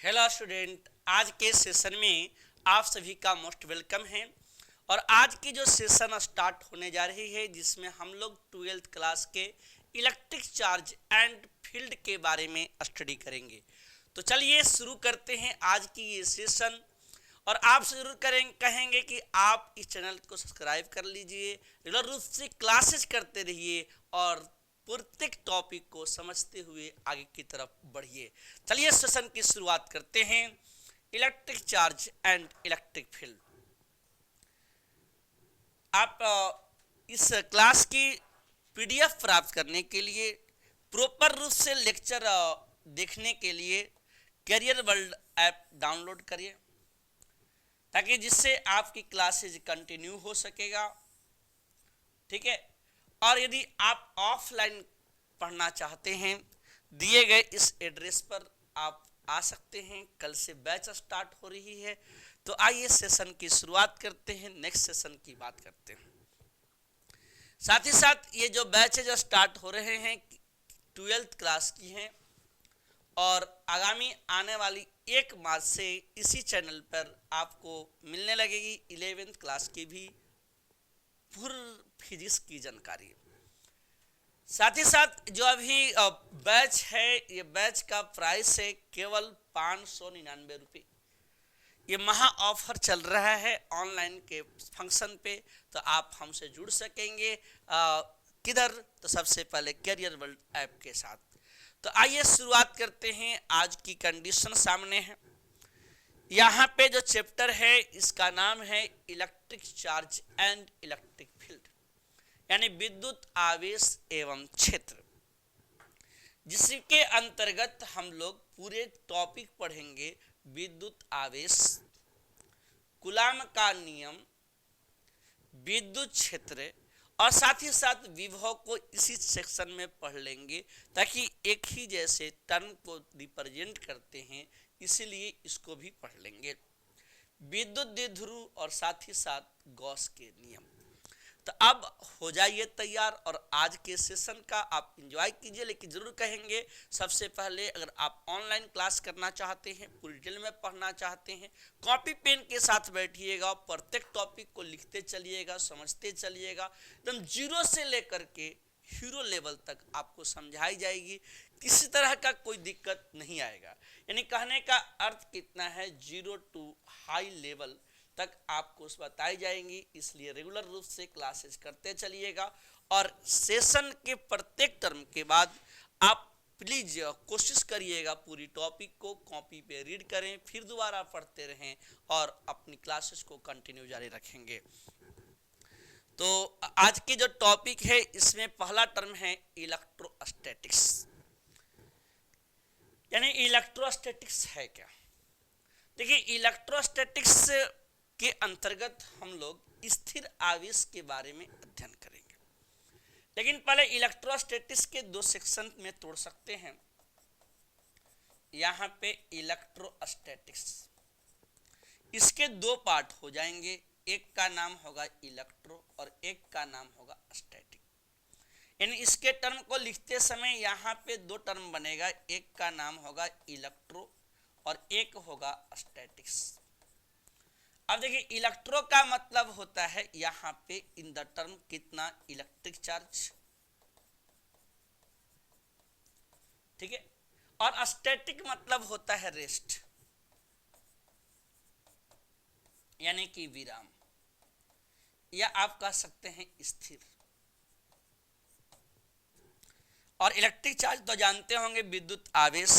Hello student, आज के session में आप सभी का मोस्ट वेलकम है। और आज की जो सेशन स्टार्ट होने जा रही है जिसमें हम लोग 12th क्लास के इलेक्ट्रिक चार्ज एंड फील्ड के बारे में स्टडी करेंगे। तो चलिए शुरू करते हैं आज की ये सेशन। और आप जरूर कहेंगे कि आप इस चैनल को सब्सक्राइब कर लीजिए, रेगुलर रूप से क्लासेस करते रहिए और प्रत्येक टॉपिक को समझते हुए आगे की तरफ बढ़िए। चलिए सेशन की शुरुआत करते हैं। Electric charge and electric field. आप इस क्लास की पीडीएफ प्राप्त करने के लिए, प्रॉपर रूप से लेक्चर देखने के लिए कैरियर वर्ल्ड ऐप डाउनलोड करिए, ताकि जिससे आपकी क्लासेज कंटिन्यू हो सकेगा। ठीक है। और यदि आप ऑफलाइन पढ़ना चाहते हैं, दिए गए इस एड्रेस पर आप आ सकते हैं। कल से बैच स्टार्ट हो रही है। तो आइए सेशन की शुरुआत करते हैं, नेक्स्ट सेशन की बात करते हैं। साथ ही साथ ये जो बैचेज स्टार्ट हो रहे हैं 12th क्लास की हैं, और आगामी आने वाली 1 मार्च से इसी चैनल पर आपको मिलने लगेगी 11th क्लास की भी पूर्ण फिजिक्स की जानकारी। साथ ही साथ जो अभी बैच है, ये बैच का प्राइस है केवल 599 रुपये। ये महा ऑफर चल रहा है ऑनलाइन के फंक्शन पे। तो आप हमसे जुड़ सकेंगे किधर? तो सबसे पहले कैरियर वर्ल्ड ऐप के साथ। तो आइए शुरुआत करते हैं। आज की कंडीशन सामने है। यहाँ पे जो चैप्टर है इसका नाम है electric charge and electric field, यानी विद्युत आवेश एवं क्षेत्र, जिसके अंतर्गत हम लोग पूरे टॉपिक पढ़ेंगे। विद्युत आवेश, कूलाम का नियम, विद्युत क्षेत्र, और साथ ही साथ विभव को इसी सेक्शन में पढ़ लेंगे, ताकि एक ही जैसे टर्म को रिप्रेजेंट करते हैं, इसलिए इसको भी पढ़ लेंगे। विद्युत द्विध्रुव और साथ ही साथ गॉस के नियम। तो अब हो जाइए तैयार और आज के सेशन का आप एंजॉय कीजिए। लेकिन जरूर कहेंगे, सबसे पहले अगर आप ऑनलाइन क्लास करना चाहते हैं, पूरी डिटेल में पढ़ना चाहते हैं, कॉपी पेन के साथ बैठिएगा, प्रत्येक टॉपिक को लिखते चलिएगा, समझते चलिएगा। एकदम जीरो से लेकर के हीरो लेवल तक आपको समझाई जाएगी, किसी तरह का कोई दिक्कत नहीं आएगा। यानी कहने का अर्थ कितना है, जीरो टू हाई लेवल तक आपको बताई जाएंगी। इसलिए रेगुलर रूप से क्लासेस करते चलिएगा। और सेशन के प्रत्येक टर्म के बाद आप प्लीज कोशिश करिएगा पूरी टॉपिक को कॉपी पे रीड करें, फिर दोबारा पढ़ते रहें और अपनी क्लासेस को कंटिन्यू जारी रखेंगे। तो आज की जो टॉपिक है इसमें पहला टर्म है इलेक्ट्रोस्टैटिक्स। यानी इलेक्ट्रोस्टैटिक्स है क्या? देखिए, इलेक्ट्रोस्टैटिक्स के अंतर्गत हम लोग स्थिर आवेश के बारे में अध्ययन करेंगे। लेकिन पहले इलेक्ट्रोस्टैटिक्स के 2 सेक्शन में तोड़ सकते हैं। यहाँ पे इलेक्ट्रोस्टैटिक्स, इसके 2 पार्ट हो जाएंगे। एक का नाम होगा इलेक्ट्रो और एक का नाम होगा स्टैटिक। यानी इसके टर्म को लिखते समय यहाँ पे 2 टर्म बनेगा, एक का नाम होगा इलेक्ट्रो और एक होगा स्टैटिक्स। अब देखिए, इलेक्ट्रो का मतलब होता है यहाँ पे इन द टर्म कितना इलेक्ट्रिक चार्ज, ठीक है। और स्टैटिक मतलब होता है रेस्ट, यानी कि विराम, या आप कह सकते हैं स्थिर। और इलेक्ट्रिक चार्ज तो जानते होंगे विद्युत आवेश,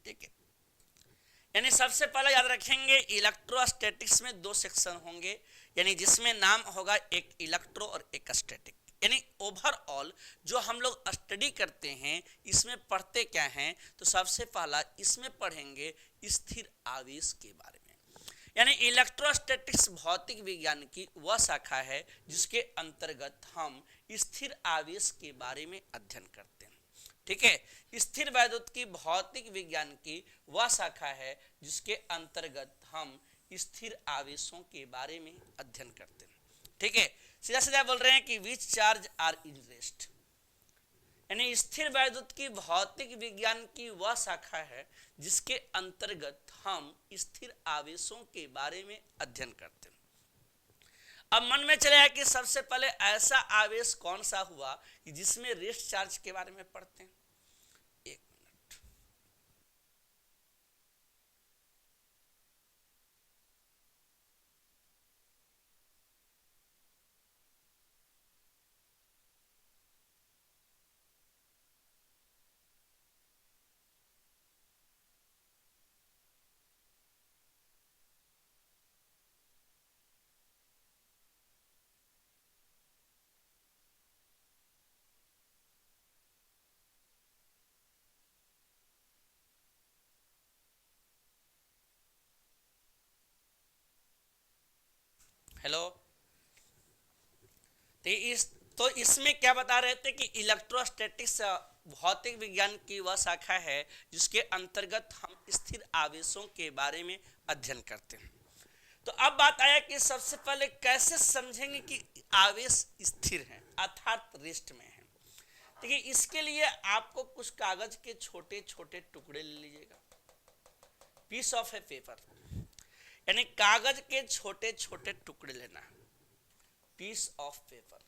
ठीक है। यानी सबसे पहले याद रखेंगे इलेक्ट्रोस्टैटिक्स में 2 सेक्शन होंगे, यानी जिसमें नाम होगा एक इलेक्ट्रो और एक स्टैटिक। यानी ओवरऑल जो हम लोग स्टडी करते हैं इसमें पढ़ते क्या हैं, तो सबसे पहला इसमें पढ़ेंगे स्थिर आवेश के बारे में। यानी इलेक्ट्रोस्टैटिक्स भौतिक विज्ञान की वह शाखा है जिसके अंतर्गत हम स्थिर आवेश के बारे में अध्ययन करते हैं, ठीक है। स्थिर वैद्युत की भौतिक विज्ञान की वह शाखा है जिसके अंतर्गत हम स्थिर आवेशों के बारे में अध्ययन करते हैं, ठीक है। सीधा सीधा बोल रहे हैं कि which charge are in rest, यानी स्थिर वैद्युत की भौतिक विज्ञान की वह शाखा है जिसके अंतर्गत हम स्थिर आवेशों के बारे में अध्ययन करते हैं। अब मन में चले आया कि सबसे पहले ऐसा आवेश कौन सा हुआ कि जिसमें रेस्ट चार्ज के बारे में पढ़ते हैं। एक मिनट, हेलो। तो इसमें क्या बता रहे थे कि इलेक्ट्रोस्टैटिक्स भौतिक विज्ञान की वह शाखा है जिसके अंतर्गत हम स्थिर आवेशों के बारे में अध्ययन करते हैं। तो अब बात आया कि सबसे पहले कैसे समझेंगे कि आवेश स्थिर है अर्थात रेस्ट में है। देखिए, इसके लिए आपको कुछ कागज के छोटे छोटे टुकड़े ले लीजिएगा, पीस ऑफ ए पेपर, यानी कागज के छोटे छोटे टुकड़े लेना है, पीस ऑफ पेपर,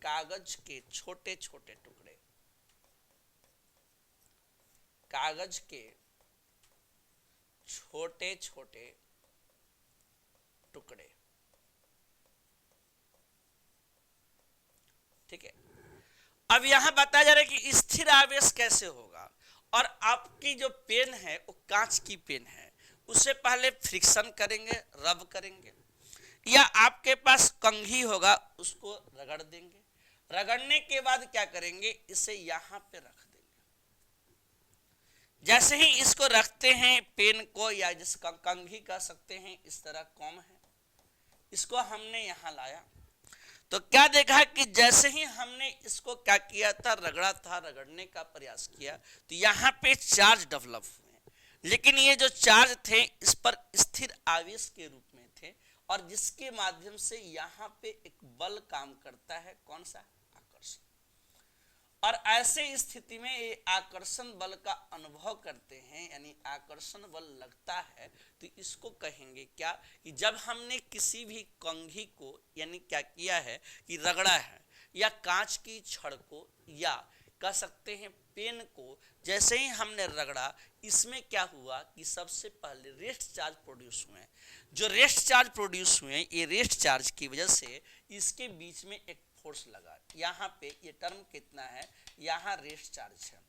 कागज के छोटे छोटे टुकड़े, कागज के छोटे छोटे टुकड़े। ठीक है, अब यहां बताया जा रहा है कि स्थिर आवेश कैसे होगा। और आपकी जो पेन है वो कांच की पेन है, उससे पहले फ्रिक्शन करेंगे, रब करेंगे, या आपके पास कंघी होगा उसको रगड़ देंगे। रगड़ने के बाद क्या करेंगे, इसे यहां पे रख देंगे। जैसे ही इसको रखते हैं पेन को, या जिसका कंघी कह सकते हैं, इस तरह कॉम है, इसको हमने यहां लाया तो क्या देखा कि जैसे ही हमने इसको क्या किया था, रगड़ा था, रगड़ने का प्रयास किया, तो यहाँ पे चार्ज डेवलप हुए। लेकिन ये जो चार्ज थे इस पर स्थिर आवेश के रूप में थे, और जिसके माध्यम से यहाँ पे एक बल काम करता है, कौन सा, आकर्षण। और ऐसे स्थिति में ये आकर्षण बल का अनुभव करते हैं, यानी आकर्षण बल लगता है, तो इसको कहेंगे क्या, कि जब हमने किसी भी कंघी को यानी क्या किया है कि रगड़ा है, या कांच की छड़ को, या कह सकते हैं पेन को, जैसे ही हमने रगड़ा, इसमें क्या हुआ कि सबसे पहले रेस्ट चार्ज प्रोड्यूस हुए। जो रेस्ट चार्ज प्रोड्यूस हुए, ये रेस्ट चार्ज की वजह से इसके बीच में एक फोर्स लगा। यहाँ पे ये टर्म कितना है, यहाँ रेस्ट चार्ज है।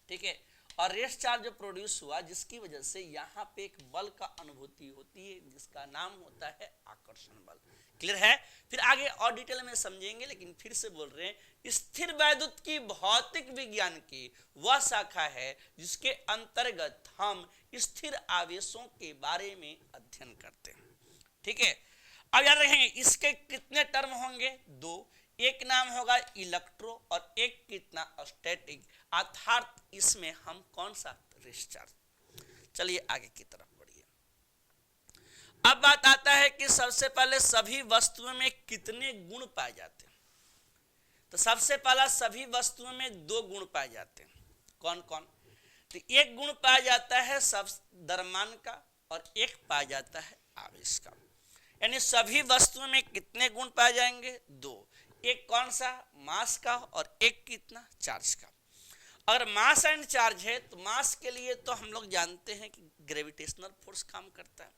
ठीक है, और रेस्ट चार्ज जो प्रोड्यूस हुआ, जिसकी वजह से यहाँ पे एक बल का अनुभूति होती है, जिसका नाम होता है आकर्षण बल। क्लियर है? फिर आगे और डिटेल में समझेंगे, लेकिन फिर से बोल रहे हैं, स्थिर वैद्युत की भौतिक विज्ञान की वह शाखा है जिसके अंतर्गत हम स्थिर आवेशों के बारे में अध्ययन करते हैं। ठीक है, अब याद रखेंगे इसके कितने टर्म होंगे, दो। एक नाम होगा इलेक्ट्रो और एक कितना, स्टैटिक, अर्थात इसमें हम कौन सा, रेस्ट चार्ज। चलिए आगे की तरफ बढ़िए। अब बात आता है कि सबसे पहले सभी वस्तुओं में कितने गुण पाए जाते हैं। तो सबसे पहला, सभी वस्तुओं में दो गुण पाए जाते हैं। कौन कौन? तो एक गुण पाया जाता है सब द्रव्यमान का, और एक पाया जाता है आवेश का। यानी सभी वस्तुओं में कितने गुण पाए जाएंगे, दो। एक कौन सा, मास का, और एक कितना, चार्ज का। अगर मास एंड चार्ज है तो मास के लिए तो हम लोग जानते हैं कि ग्रेविटेशनल फोर्स काम करता है,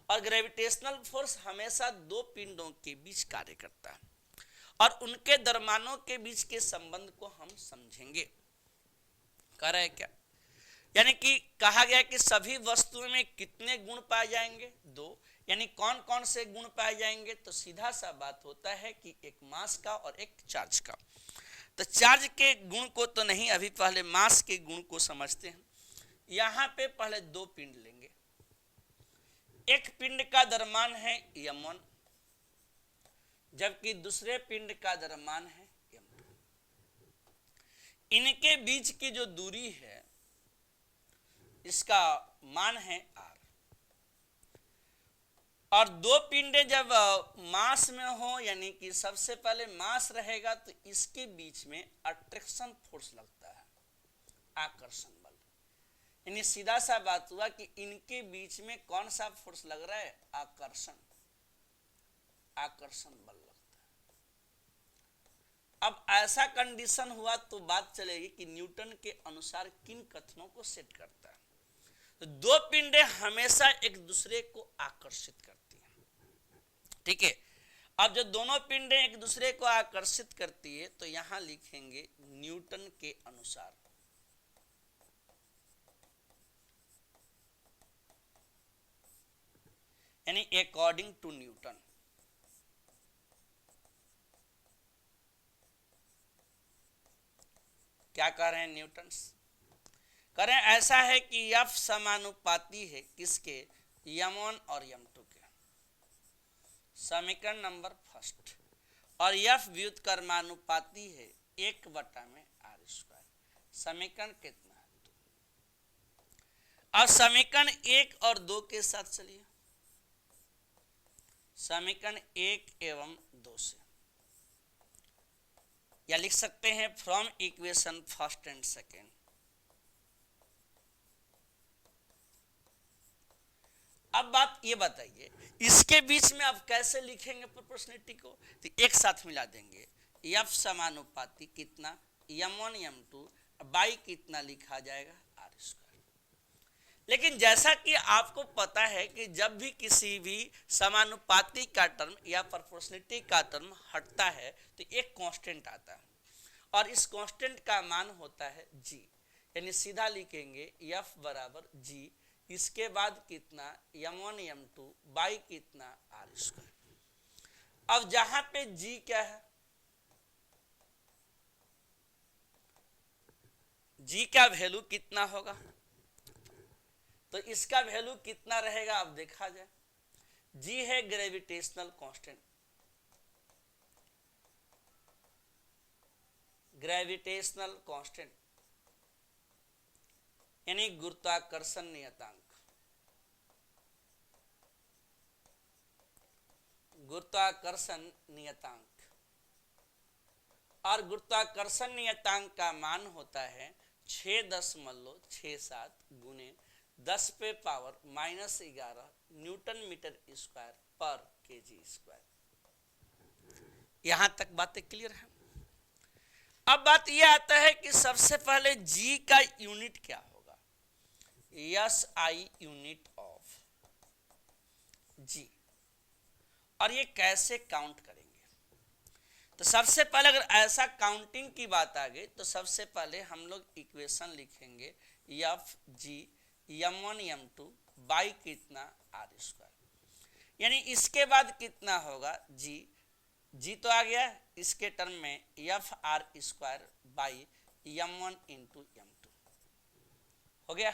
और ग्रेविटेशनल फोर्स हमेशा दो पिंडों के बीच कार्य करता है, और उनके द्रव्यमानों के बीच के संबंध को हम समझेंगे। कह रहे हैं क्या, यानी कि कहा गया कि सभी वस्तुओं में कितने गुण पाए जाएंगे, दो। यानी कौन कौन से गुण पाए जाएंगे, तो सीधा सा बात होता है कि एक मास का और एक चार्ज का। तो चार्ज के गुण को तो नहीं, अभी पहले मास के गुण को समझते हैं। यहां पे पहले दो पिंड लेंगे, एक पिंड का द्रव्यमान है m1, जबकि दूसरे पिंड का द्रव्यमान है m2। इनके बीच की जो दूरी है इसका मान है r। और दो पिंडे जब मास में हो, यानी कि सबसे पहले मास रहेगा तो इसके बीच में अट्रैक्शन फोर्स लगता है, आकर्षण बल। यानी सीधा सा बात हुआ कि इनके बीच में कौन सा फोर्स लग रहा है, आकर्षण बल लगता है। अब ऐसा कंडीशन हुआ तो बात चलेगी कि न्यूटन के अनुसार किन कथनों को सेट करता है। तो दो पिंडे हमेशा एक दूसरे को आकर्षित करती हैं, ठीक है। अब जो दोनों पिंडे एक दूसरे को आकर्षित करती है तो यहां लिखेंगे न्यूटन के अनुसार, यानी अकॉर्डिंग टू न्यूटन। क्या कह रहे हैं न्यूटन, कह रहे हैं ऐसा है कि F समानुपाती है किसके, m1 और m2 के, समीकरण नंबर फर्स्ट। और F व्युत्क्रमानुपाती है 1/r², समीकरण कितना है 2। अब समीकरण 1 और 2 के साथ चलिए, समीकरण 1 एवं 2 से, या लिख सकते हैं from equation first and second. अब बात ये बताइए इसके बीच में अब कैसे लिखेंगे प्रोपोर्शनलिटी को, तो एक साथ मिला देंगे, F समानुपाती कितना m1 m2 बाई कितना लिखा जाएगा r²। लेकिन जैसा कि आपको पता है कि जब भी किसी भी समानुपाती का टर्म या प्रोपोर्शनलिटी का टर्म हटता है तो एक कांस्टेंट आता है, और इस कांस्टेंट का मान होता है g, यानी सीधा लिखेंगे F बराबर g, इसके बाद कितना m1 m2 बाई कितना r²। अब जहां पे g क्या है, g का वैल्यू कितना होगा, तो इसका वैल्यू कितना रहेगा अब देखा जाए। g है ग्रेविटेशनल कांस्टेंट, ग्रेविटेशनल कांस्टेंट यानी गुरुत्वाकर्षण नियतांक, गुरुत्वाकर्षण नियतांक। और गुरुत्वाकर्षण नियतांक का मान होता है 6.67 गुने 10 पे पावर -11 न्यूटन मीटर स्क्वायर पर केजी स्क्वायर। यहां तक बातें क्लियर है। अब बात यह आता है कि सबसे पहले जी का यूनिट क्या होगा, SI यूनिट ऑफ जी, और ये कैसे काउंट करेंगे। तो सबसे पहले अगर ऐसा काउंटिंग की बात आ गई तो सबसे पहले हम लोग इक्वेशन लिखेंगे F G m1 m2 by कितना r², यानी इसके बाद कितना होगा जी तो आ गया, इसके टर्म में FR² by m1 into m2 हो गया।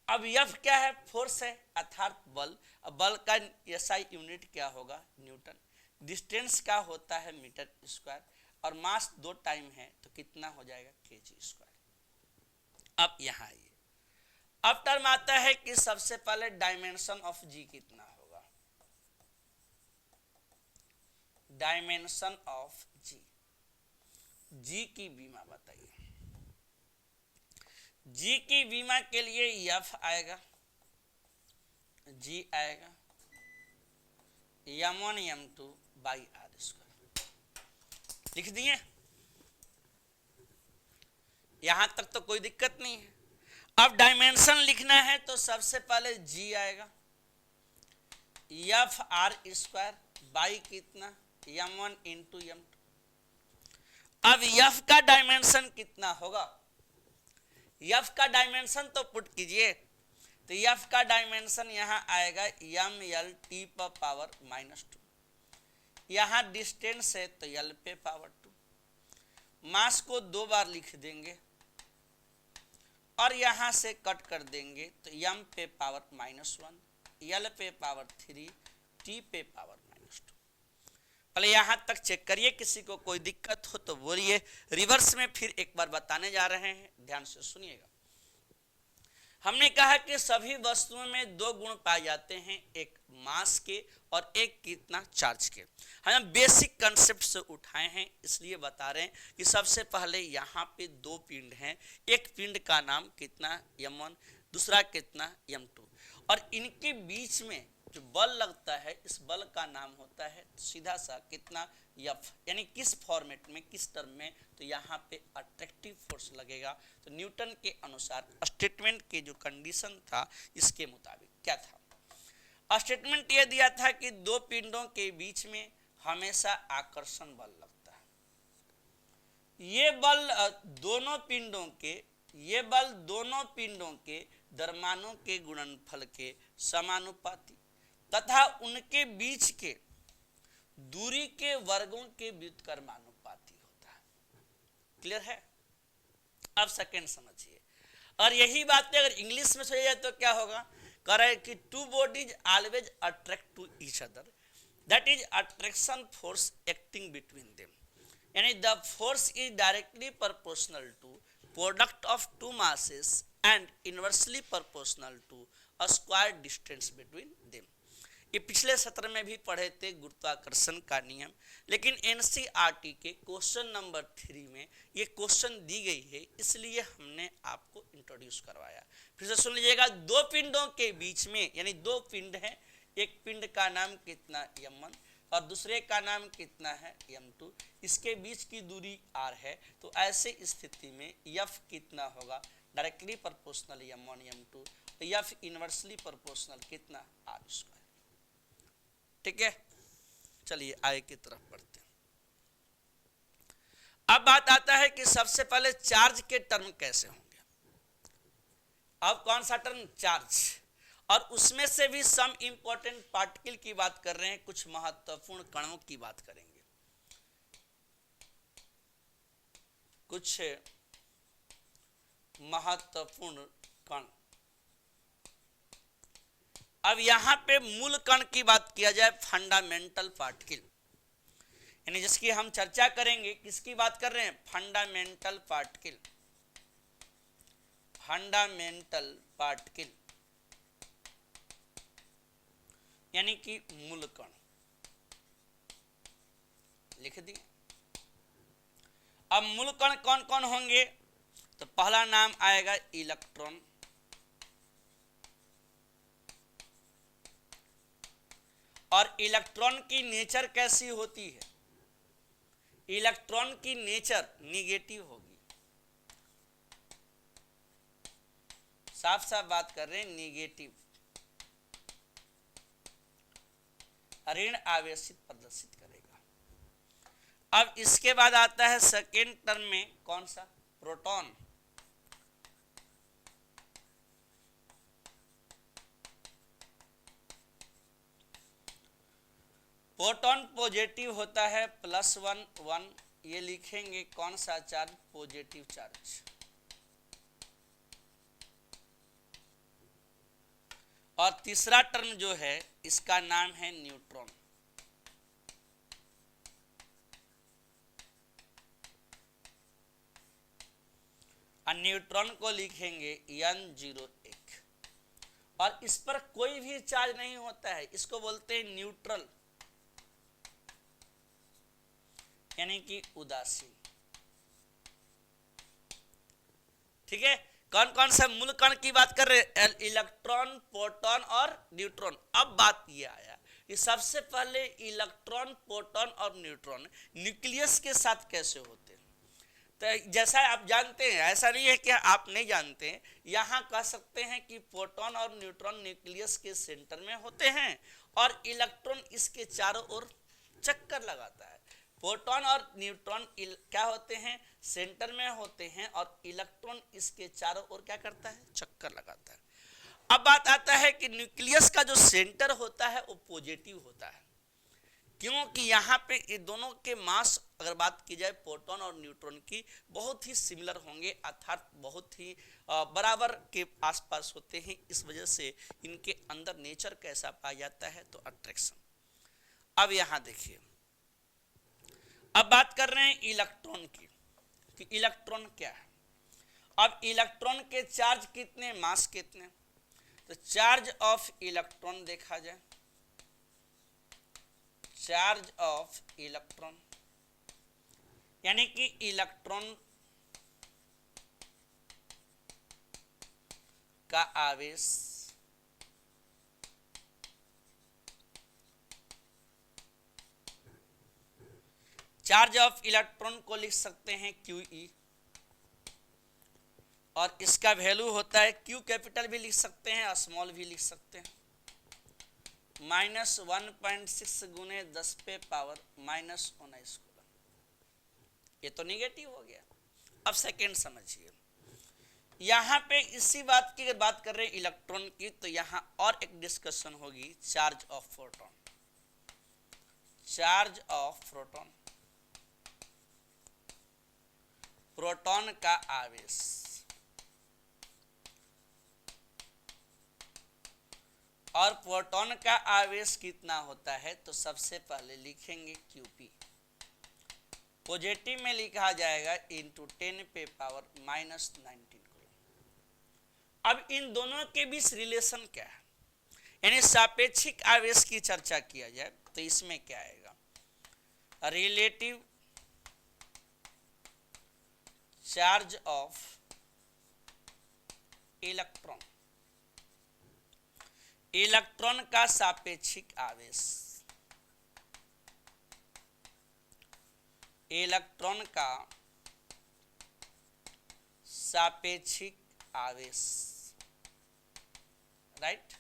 अब F क्या है, फोर्स है अर्थात बल। अब बल का SI यूनिट क्या होगा, न्यूटन। डिस्टेंस का होता है मीटर स्क्वायर, और मास 2 टाइम है तो कितना हो जाएगा kg²। अब यहाँ आइए, अब टर्म आता है कि सबसे पहले डायमेंशन ऑफ जी कितना होगा, डायमेंशन ऑफ जी की बीमा बताइए। जी की बीमा के लिए F आएगा, जी आएगा m1 m2 बाई r², लिख दिए। यहां तक तो कोई दिक्कत नहीं है। अब डायमेंशन लिखना है तो सबसे पहले जी आएगा FR² बाई कितना m1 इंटू m2। अब F का डायमेंशन कितना होगा, F का डायमेंशन तो पुट कीजिए, तो F का डायमेंशन यहां आएगा mLT पर पावर -2, यहां डिस्टेंस है तो L पे पावर 2, मास को 2 बार लिख देंगे और यहां से कट कर देंगे तो m पे पावर -1, L पे पावर 3, T पे पावर -2। पहले यहां तक चेक करिए, किसी को कोई दिक्कत हो तो बोलिए। रिवर्स में फिर एक बार बताने जा रहे हैं, ध्यान से सुनिएगा। हमने कहा कि सभी वस्तुओं में दो गुण पाए जाते हैं, एक मास के और एक कितना चार्ज के। हम बेसिक कंसेप्ट से उठाए हैं, इसलिए बता रहे हैं कि सबसे पहले यहाँ पे दो पिंड हैं, एक पिंड का नाम कितना m1, दूसरा कितना m2, और इनके बीच में जो बल लगता है इस बल का नाम होता है सीधा सा कितना F, यानी किस फॉर्मेट में, किस टर्म में, तो यहाँ पे अट्रैक्टिव फोर्स लगेगा। तो न्यूटन के अनुसार स्टेटमेंट के जो कंडीशन था इसके मुताबिक क्या था, स्टेटमेंट ये दिया था कि दो पिंडों के बीच में हमेशा आकर्षण बल लगता है। ये बल दोनों पिंडों के द्रव्यमानों के गुणनफल के समानुपाती तथा उनके बीच के दूरी के वर्गों के व्युत्क्रमानुपाती होता है। क्लियर है? अब सेकंड समझिए, और यही बात अगर इंग्लिश में समझिए तो क्या होगा, कह रहा है कि two bodies always attract to each other, that is attraction force acting between them, यानी the force is directly proportional to product of two masses and inversely proportional to a square distance between them. ये पिछले सत्र में भी पढ़े थे गुरुत्वाकर्षण का नियम, लेकिन एनसीईआरटी के क्वेश्चन नंबर 3 में ये क्वेश्चन दी गई है, इसलिए हमने आपको इंट्रोड्यूस करवाया। फिर से सुन लीजिएगा, दो पिंडों के बीच में, यानी दो पिंड हैं, एक पिंड का नाम कितना m1 और दूसरे का नाम कितना है m2, इसके बीच की दूरी r है, तो ऐसे स्थिति में f कितना होगा, डायरेक्टली प्रोपोर्शनल m1 m2, तो f इनवर्सली प्रोपोर्शनल कितना r स्क्वायर। ठीक है, चलिए आगे की तरफ बढ़ते हैं। अब बात आता है कि सबसे पहले चार्ज के टर्म कैसे होंगे। अब कौन सा टर्म, चार्ज, और उसमें से भी सम इंपॉर्टेंट पार्टिकल की बात कर रहे हैं, कुछ महत्वपूर्ण कणों की बात करेंगे, कुछ महत्वपूर्ण कण। अब यहां पे मूल कण की बात किया जाए, फंडामेंटल पार्टिकल, यानी जिसकी हम चर्चा करेंगे, किसकी बात कर रहे हैं, फंडामेंटल पार्टिकल, फंडामेंटल पार्टिकल यानी कि मूल कण, लिख दिए। अब मूल कण कौन कौन होंगे, तो पहला नाम आएगा इलेक्ट्रॉन, और इलेक्ट्रॉन की नेचर कैसी होती है, इलेक्ट्रॉन की नेचर निगेटिव होगी, साफ साफ बात कर रहे हैं, निगेटिव, ऋण आवेशित प्रदर्शित करेगा। अब इसके बाद आता है सेकेंड टर्म में कौन सा, प्रोटॉन, प्रोटॉन पॉजिटिव होता है, +1 1, ये लिखेंगे कौन सा चार्ज, पॉजिटिव चार्ज। और तीसरा टर्म जो है इसका नाम है न्यूट्रॉन, और न्यूट्रॉन को लिखेंगे N01, और इस पर कोई भी चार्ज नहीं होता है, इसको बोलते हैं न्यूट्रल, यानी कि उदासीन। ठीक है, कौन कौन सा मूल कण की बात कर रहे हैं, इलेक्ट्रॉन, प्रोटॉन और न्यूट्रॉन। अब बात ये आया कि सबसे पहले इलेक्ट्रॉन, प्रोटॉन और न्यूट्रॉन न्यूक्लियस के साथ कैसे होते हैं। तो जैसा आप जानते हैं, ऐसा नहीं है कि आप नहीं जानते हैं, यहाँ कह सकते हैं कि प्रोटॉन और न्यूट्रॉन न्यूक्लियस के सेंटर में होते हैं और इलेक्ट्रॉन इसके चारों ओर चक्कर लगाता है। प्रोटॉन और न्यूट्रॉन क्या होते हैं, सेंटर में होते हैं, और इलेक्ट्रॉन इसके चारों ओर क्या करता है, चक्कर लगाता है। अब बात आता है कि न्यूक्लियस का जो सेंटर होता है वो पॉजिटिव होता है, क्योंकि यहाँ पे ये दोनों के मास, अगर बात की जाए प्रोटॉन और न्यूट्रॉन की, बहुत ही सिमिलर होंगे, अर्थात बहुत ही बराबर के आसपास होते हैं। इस वजह से इनके अंदर नेचर कैसा पाया जाता है, तो अट्रैक्शन। अब यहाँ देखिए, अब बात कर रहे हैं इलेक्ट्रॉन की कि इलेक्ट्रॉन क्या है। अब इलेक्ट्रॉन के चार्ज कितने, मास कितने, तो चार्ज ऑफ इलेक्ट्रॉन देखा जाए, चार्ज ऑफ इलेक्ट्रॉन यानी कि इलेक्ट्रॉन का आवेश चार्ज ऑफ इलेक्ट्रॉन को लिख सकते हैं QE और इसका वैल्यू होता है Q कैपिटल भी लिख सकते हैं और स्मॉल भी लिख सकते हैं, -1.6 गुने 10 पे पावर -19 कूलम। ये तो निगेटिव हो गया। अब सेकेंड समझिए, यहां पे इसी बात की बात कर रहे हैं इलेक्ट्रॉन की, तो यहां और एक डिस्कशन होगी charge of proton, charge of proton, proton का आवेश। और प्रोटॉन का आवेश कितना होता है, तो सबसे पहले लिखेंगे QP, पॉजिटिव में लिखा जाएगा इंटू 10 पे पावर -19 कूलम। अब इन दोनों के बीच रिलेशन क्या है, यानी सापेक्षिक आवेश की चर्चा किया जाए तो इसमें क्या आएगा, relative charge of electron, electron का सापेक्षिक आवेश, इलेक्ट्रॉन का सापेक्षिक आवेश, राइट।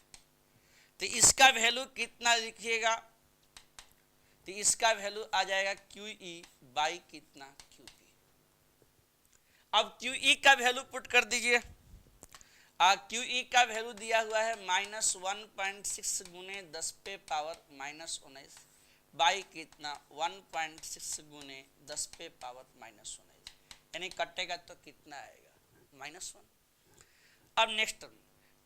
तो इसका वैल्यू कितना लिखिएगा, तो इसका वैल्यू आ जाएगा QE बाई कितना QP। अब QE का वैल्यू पुट कर दीजिए, QE का वैल्यू दिया हुआ है -1.6 गुने 10 पे पावर -19 बाई कितना 1.6 गुने 10 पे पावर -19, यानी कटेगा तो कितना आएगा -1। अब नेक्स्ट टर्म,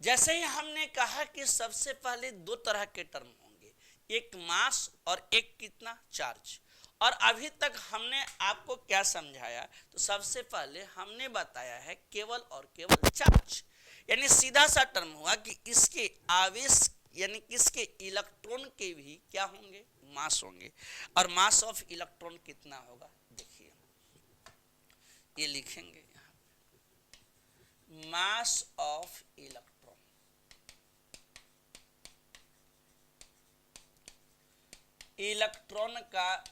जैसे ही हमने कहा कि सबसे पहले दो तरह के टर्म होंगे, एक मास और एक कितना चार्ज। और अभी तक हमने आपको क्या समझाया, तो सबसे पहले हमने बताया है केवल और केवल चार्ज, यानी सीधा सा टर्म हुआ कि इसके आवेश यानी किसके इलेक्ट्रॉन के भी क्या होंगे, मास होंगे। और मास ऑफ इलेक्ट्रॉन कितना होगा, देखिए ये लिखेंगे यहाँ, मास ऑफ इलेक्ट्रॉन, इलेक्ट्रॉन का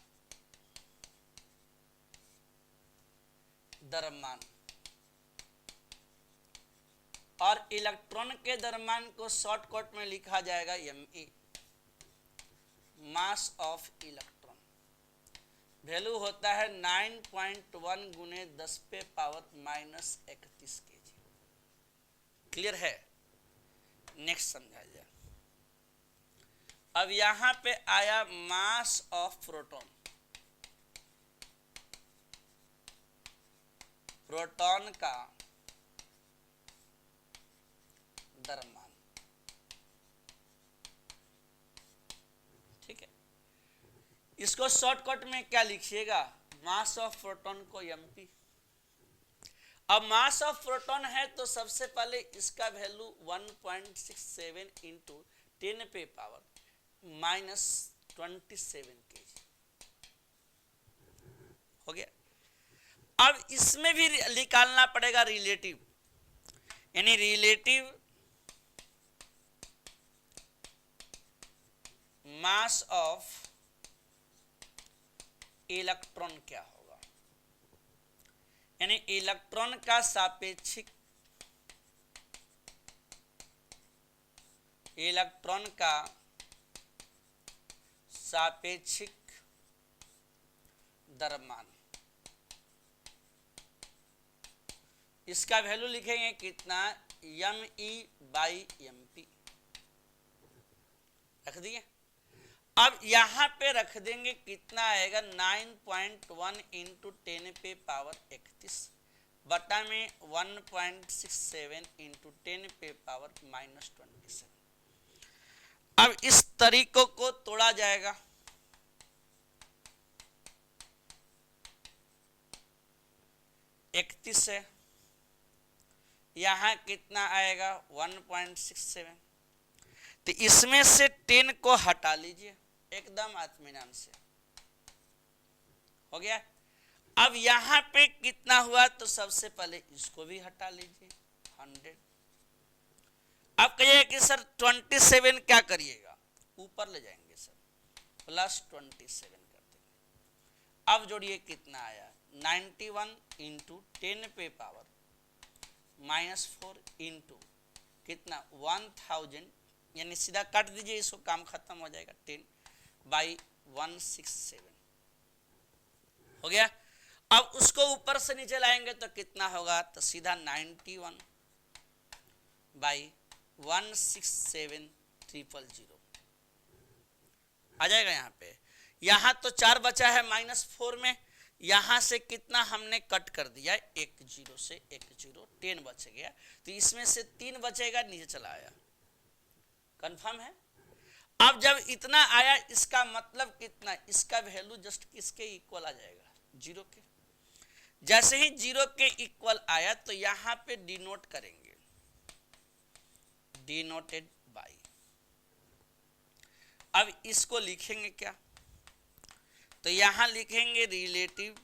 द्रव्यमान, और इलेक्ट्रॉन के द्रव्यमान को शॉर्टकट में लिखा जाएगा ME, mass of electron. Value होता है 9.1 गुने 10 पे पावर -31 kg। क्लियर है, नेक्स्ट समझा जाए। अब यहां पे आया मास ऑफ प्रोटॉन, प्रोटॉन का द्रव्यमान, ठीक है। इसको शॉर्टकट में क्या लिखिएगा, मास ऑफ प्रोटॉन को MP। अब मास ऑफ प्रोटॉन है तो सबसे पहले इसका वैल्यू 1.67 इंटू 10 पे पावर -27 kg हो गया। अब इसमें भी निकालना पड़ेगा रिलेटिव, यानी रिलेटिव मास ऑफ इलेक्ट्रॉन क्या होगा, यानी इलेक्ट्रॉन का सापेक्षिक, इलेक्ट्रॉन का सापेक्षिक द्रव्यमान, इसका वैल्यू लिखेंगे कितना, ME बाई MP, रख दिए। अब यहां पे रख देंगे कितना आएगा, 9.1 इंटू 10 पे पावर 31 बटा में 1.67 इंटू 10 पे पावर -27। अब इस तरीकों को तोड़ा जाएगा, इकतीस है यहाँ कितना आएगा 1.67। तो इसमें से 10 को हटा लीजिए एकदम आत्मीनान से, हो गया। अब यहाँ पे कितना हुआ, तो सबसे पहले इसको भी हटा लीजिए 100। अब कहिए कि सर 27 क्या करिएगा, ऊपर ले जाएंगे सर, प्लस 27 कर देंगे। अब जोड़िए कितना आया 91 इंटू 10 पे पावर -4 इंटू कितना 1000, यानी सीधा काट दीजिए इसको, काम खत्म हो जाएगा 10 बाई 167, हो गया। अब उसको ऊपर से नीचे लाएंगे तो कितना होगा, तो सीधा 91 बाई 167,000 आ जाएगा यहाँ पे। यहाँ तो 4 बचा है -4 में, यहाँ से कितना हमने कट कर दिया, 1 0 से 1 0, 10 बच गया। तो इसमें से 3 बचेगा, नीचे चला आया, कंफर्म है। अब जब इतना आया, इसका मतलब कितना, इसका वैल्यू जस्ट किसके इक्वल आ जाएगा, 0 के। जैसे ही 0 के इक्वल आया तो यहाँ पे डिनोट करेंगे, डिनोटेड बाई। अब इसको लिखेंगे क्या, तो यहां लिखेंगे रिलेटिव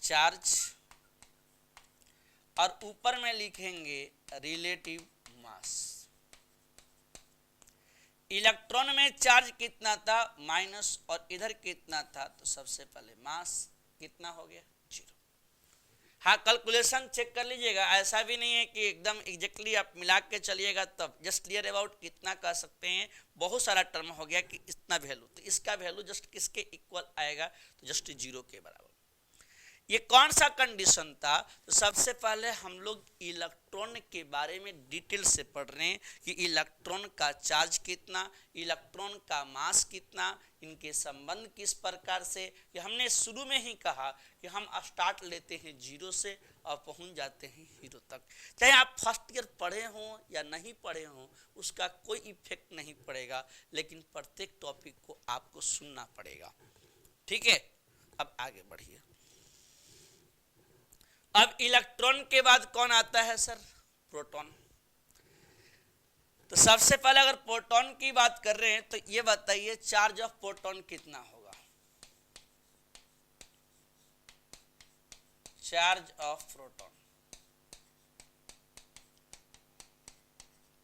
चार्ज और ऊपर में लिखेंगे रिलेटिव मास। इलेक्ट्रॉन में चार्ज कितना था माइनस, और इधर कितना था, तो सबसे पहले मास कितना हो गया 0। हाँ, कैलकुलेशन चेक कर लीजिएगा, ऐसा भी नहीं है कि एकदम एग्जैक्टली आप मिला के चलिएगा तब। जस्ट क्लियर अबाउट कितना कह सकते हैं, बहुत सारा टर्म हो गया कि इतना वैल्यू, तो इसका वैल्यू जस्ट किसके इक्वल आएगा, तो जस्ट 0 के बराबर। ये कौन सा कंडीशन था, तो सबसे पहले हम लोग इलेक्ट्रॉन के बारे में डिटेल से पढ़ रहे हैं कि इलेक्ट्रॉन का चार्ज कितना, इलेक्ट्रॉन का मास कितना, इनके संबंध किस प्रकार से। कि हमने शुरू में ही कहा कि हम स्टार्ट लेते हैं 0 से और पहुंच जाते हैं हीरो तक। चाहे आप फर्स्ट ईयर पढ़े हों या नहीं पढ़े हों, उसका कोई इफेक्ट नहीं पड़ेगा, लेकिन प्रत्येक टॉपिक को आपको सुनना पड़ेगा, ठीक है। अब आगे बढ़िए। अब इलेक्ट्रॉन के बाद कौन आता है सर, प्रोटॉन। तो सबसे पहले अगर प्रोटॉन की बात कर रहे हैं तो ये बताइए चार्ज ऑफ प्रोटॉन कितना होगा, चार्ज ऑफ प्रोटॉन,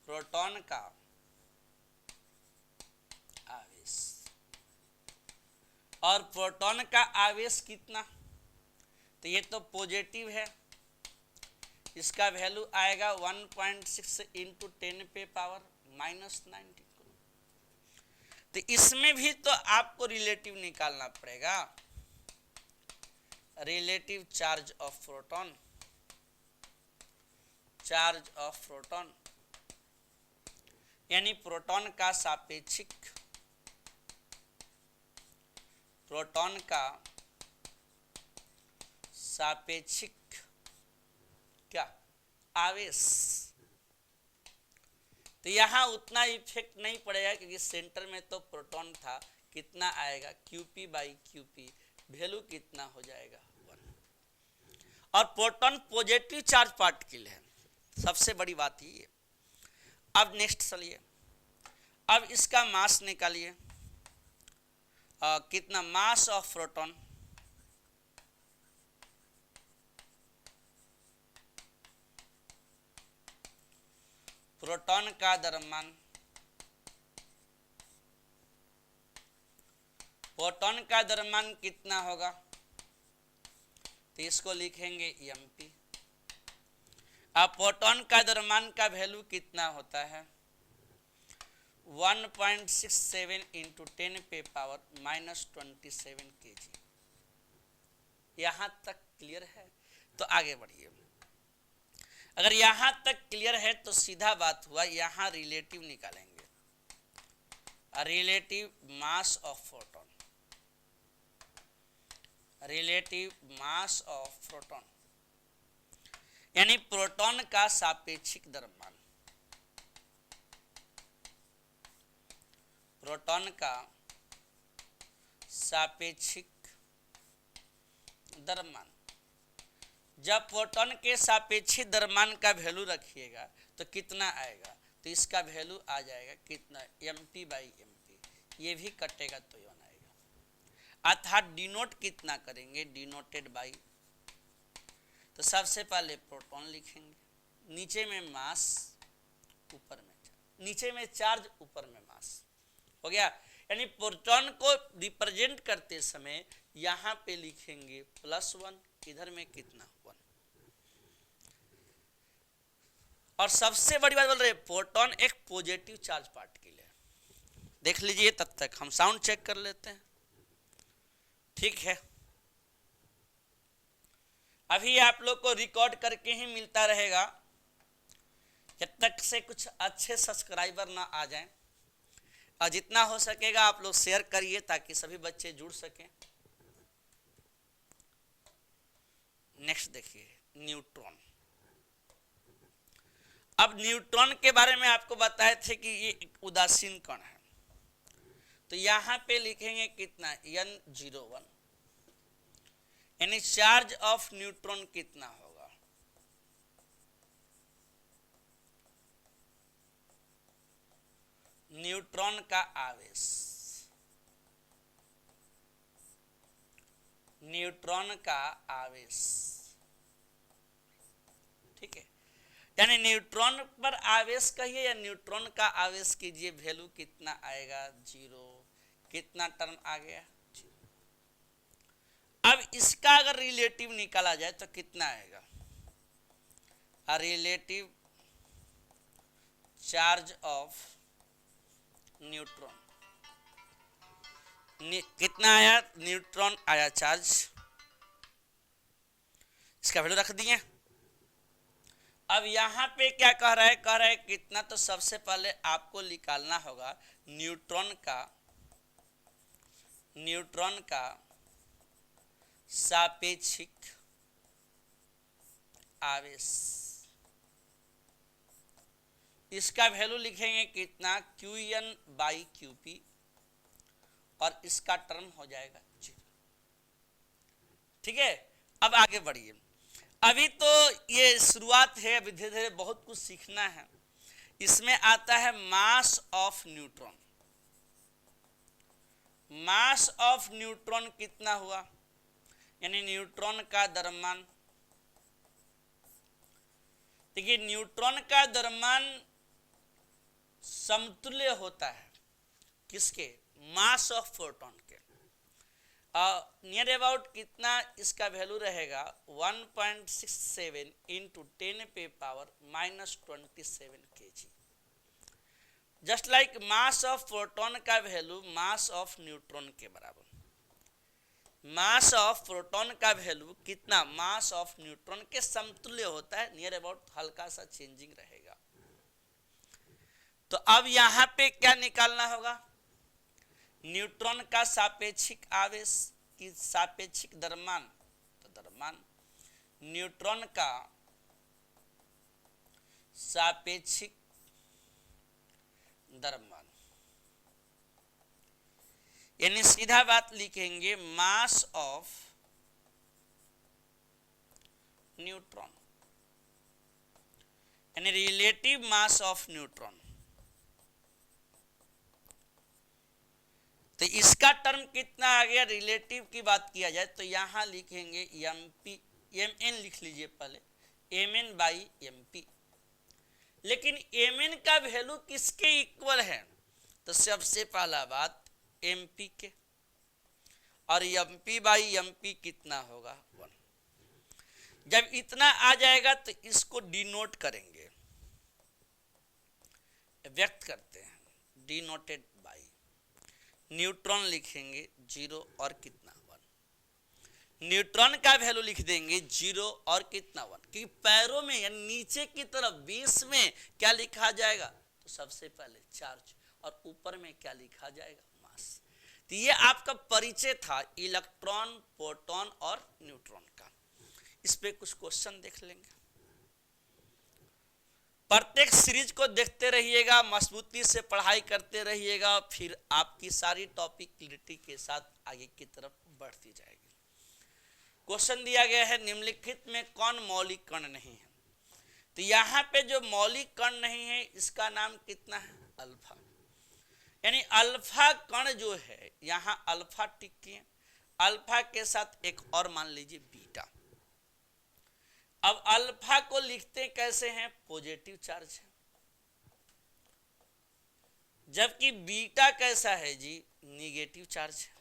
प्रोटॉन का आवेश, और प्रोटॉन का आवेश कितना, तो ये तो पॉजिटिव है, इसका वैल्यू आएगा 1.6 इंटू 10 पे पावर -90। तो इसमें भी तो आपको रिलेटिव निकालना पड़ेगा, relative charge of proton, charge of proton यानी प्रोटॉन का सापेक्षिक, प्रोटॉन का सापेक्षिक क्या आवेश। तो यहां उतना इफेक्ट नहीं पड़ेगा क्योंकि सेंटर में तो प्रोटॉन था, कितना आएगा QP बाई QP, वैल्यू कितना हो जाएगा 1। और प्रोटॉन पॉजिटिव चार्ज पार्टिकल है, सबसे बड़ी बात ये। अब नेक्स्ट चलिए, अब इसका मास निकालिए, कितना मास ऑफ प्रोटॉन, प्रोटॉन का द्रव्यमान, प्रोटॉन का द्रव्यमान कितना होगा, तो इसको लिखेंगे mp। अब प्रोटॉन का द्रव्यमान का वैल्यू कितना होता है 1.67 इंटू 10 पे पावर -27 kg। यहां तक क्लियर है, तो आगे बढ़िए। अगर यहां तक क्लियर है तो सीधा बात हुआ, यहां रिलेटिव निकालेंगे, relative mass of proton, relative mass of proton यानी प्रोटॉन का सापेक्षिक द्रव्यमान, प्रोटॉन का सापेक्षिक द्रव्यमान। जब प्रोटॉन के सापेक्षिक द्रव्यमान का वैल्यू रखिएगा तो कितना आएगा, तो इसका वैल्यू आ जाएगा कितना, mp/mp, ये भी कटेगा तो यौन आएगा। अर्थात डिनोट कितना करेंगे, डिनोटेड बाई, तो सबसे पहले प्रोटॉन लिखेंगे, नीचे में मास, ऊपर में चार्ज, नीचे में चार्ज ऊपर में मास, हो गया। यानी प्रोटॉन को रिप्रेजेंट करते समय यहां पे लिखेंगे +1, इधर में कितना 1। और सबसे बड़ी बात बोल रहे हैं, प्रोटॉन एक पॉजिटिव चार्ज पार्टिकल है। देख लीजिए, तब तक हम साउंड चेक कर लेते हैं। ठीक है, अभी आप लोग को रिकॉर्ड करके ही मिलता रहेगा, जब तक से कुछ अच्छे सब्सक्राइबर ना आ जाएं। और जितना हो सकेगा आप लोग शेयर करिए ताकि सभी बच्चे जुड़ सकें। नेक्स्ट देखिए, न्यूट्रॉन। अब न्यूट्रॉन के बारे में आपको बताए थे कि ये एक उदासीन कण है, तो यहां पे लिखेंगे कितना, N01, यानी चार्ज ऑफ न्यूट्रॉन कितना होगा, न्यूट्रॉन का आवेश, न्यूट्रॉन का आवेश, ठीक है। यानी न्यूट्रॉन पर आवेश कहिए या न्यूट्रॉन का आवेश कीजिए, वैल्यू कितना आएगा, 0। कितना टर्म आ गया, 0। अब इसका अगर रिलेटिव निकाला जाए तो कितना आएगा, रिलेटिव चार्ज ऑफ न्यूट्रॉन, कितना आया, न्यूट्रॉन आया चार्ज, इसका वैल्यू रख दिए। अब यहां पे क्या कह रहा है, कह रहा है कितना, तो सबसे पहले आपको निकालना होगा न्यूट्रॉन का सापेक्षिक आवेश, इसका वैल्यू लिखेंगे कितना, Qn/Qp, और इसका टर्म हो जाएगा 0। ठीक है, अब आगे बढ़िए। अभी तो ये शुरुआत है, अभी धीरे धीरे बहुत कुछ सीखना है। इसमें आता है mass of neutron. Mass of neutron कितना हुआ, यानी न्यूट्रॉन का द्रव्यमान। देखिए, न्यूट्रॉन का द्रव्यमान समतुल्य होता है किसके, मास ऑफ प्रोटॉन के। नियर अबाउट कितना इसका वैल्यू रहेगा, 1.67 into 10⁻⁻27 kg। Just like mass of proton का वैल्यू मास ऑफ न्यूट्रॉन के बराबर। मास ऑफ प्रोटॉन का वैल्यू कितना, मास ऑफ न्यूट्रॉन के समतुल्य होता है, नियर अबाउट हल्का सा चेंजिंग रहेगा। तो अब यहां पे क्या निकालना होगा, न्यूट्रॉन का सापेक्षिक आवेश की सापेक्षिक द्रव्यमान, तो द्रव्यमान, न्यूट्रॉन का सापेक्षिक द्रव्यमान, यानी सीधा बात लिखेंगे मास ऑफ न्यूट्रॉन, यानी रिलेटिव मास ऑफ न्यूट्रॉन। तो इसका टर्म कितना आ गया, रिलेटिव की बात किया जाए तो यहां लिखेंगे mn, लिख लीजिए पहले, mn/mp। लेकिन mn का वैल्यू किसके इक्वल है, तो सबसे पहला बात mp के, और mp/mp कितना होगा, 1। जब इतना आ जाएगा तो इसको डिनोट करेंगे, व्यक्त करते हैं, डिनोटेड बाई, न्यूट्रॉन लिखेंगे 0 और कितना, 1। न्यूट्रॉन का वैल्यू लिख देंगे 0 और कितना, 1। कि पैरों में या नीचे की तरफ बेस में क्या लिखा जाएगा, तो सबसे पहले चार्ज, और ऊपर में क्या लिखा जाएगा, मास। तो ये आपका परिचय था इलेक्ट्रॉन, प्रोटॉन और न्यूट्रॉन का। इस पे कुछ क्वेश्चन देख लेंगे। प्रत्येक सीरीज को देखते रहिएगा, मजबूती से पढ़ाई करते रहिएगा, फिर आपकी सारी टॉपिक क्लियरिटी के साथ आगे की तरफ बढ़ती जाएगी। क्वेश्चन दिया गया है निम्नलिखित में कौन मौलिक कण नहीं है। तो यहाँ पे जो मौलिक कण नहीं है इसका नाम कितना है, अल्फा। यानी अल्फा कण जो है, यहाँ अल्फा टिक किए, अल्फा के साथ एक और मान लीजिए बीटा। अब अल्फा को लिखते कैसे हैं, पॉजिटिव चार्ज है, जबकि बीटा कैसा है जी, निगेटिव चार्ज है।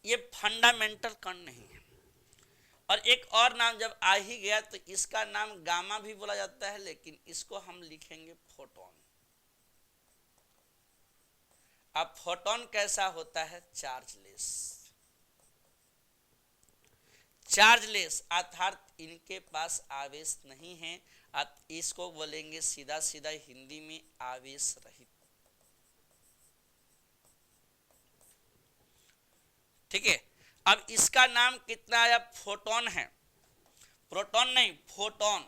ये फंडामेंटल कण नहीं है। और एक और नाम जब आ ही गया तो इसका नाम गामा भी बोला जाता है, लेकिन इसको हम लिखेंगे फोटोन। अब फोटोन कैसा होता है, चार्जलेस। चार्जलेस अर्थात इनके पास आवेश नहीं है, आप इसको बोलेंगे सीधा सीधा हिंदी में आवेश रहित। ठीक है। अब इसका नाम कितना आया, फोटोन है, प्रोटॉन नहीं, फोटोन।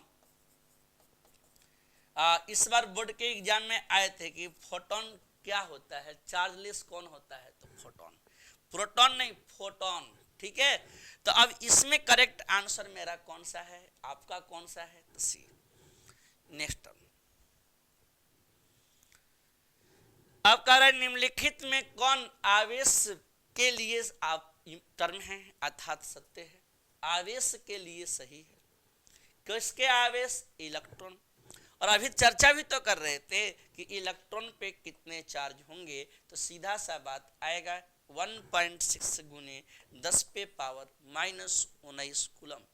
इस बार बोर्ड के एग्जाम में आए थे कि फोटोन क्या होता है, चार्जलेस कौन होता है, तो फोटोन, प्रोटॉन नहीं, फोटोन। ठीक है। तो अब इसमें करेक्ट आंसर मेरा कौन सा है, आपका कौन सा है, तो सी। नेक्स्ट टर्म अब कह रहे निम्नलिखित में कौन आवेश के लिए आप टर्म है अर्थात सत्य है, आवेश के लिए सही है। किसके आवेश, इलेक्ट्रॉन। और अभी चर्चा भी तो कर रहे थे कि इलेक्ट्रॉन पे कितने चार्ज होंगे, तो सीधा सा बात आएगा 1.6 गुने 10 पे पावर -19 कूलम।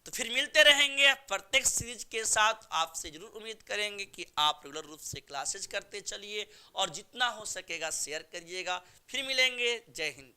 तो फिर मिलते रहेंगे प्रत्येक सीरीज के साथ। आपसे जरूर उम्मीद करेंगे कि आप रेगुलर रूप से क्लासेज करते चलिए और जितना हो सकेगा शेयर करिएगा। फिर मिलेंगे, जय हिंद।